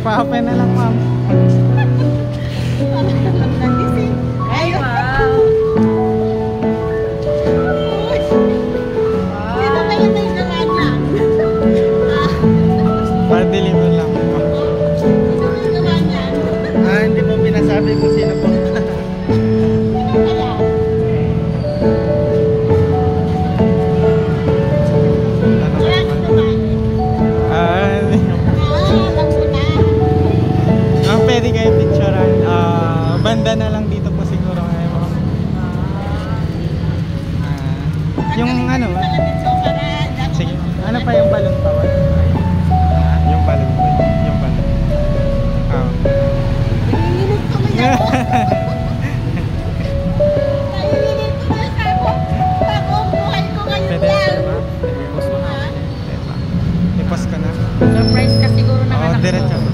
Pa-open na lang, ma'am. Ay, wow. Dito kayo tayo naman lang. Pa-deliver lang. Dito kayo naman yan. Hindi mo pinasabi kung sino po. Pwede kayo picturean. Banda na lang dito po siguro ngayon. Yung ano? Sige. Ano pa yung balon pa? Yung balon pa. Yung balon. Nanginginig ko na yan. Nanginginig ko na sa ako. Buhay ko ngayon Pwede yan. ba? I-post mo na. I-post ko na. Surprise ka siguro ng anak Diretso. mo.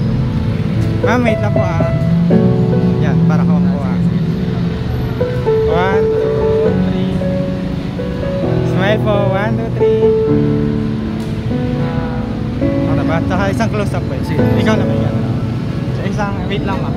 Ma'am, wait lang po Yan, para ko po 1, 2, 3. Smile po, 1, 2, 3. Ano ba? Tsaka isang close up po. Ikaw naman yan. Isang, wait lang ma'am.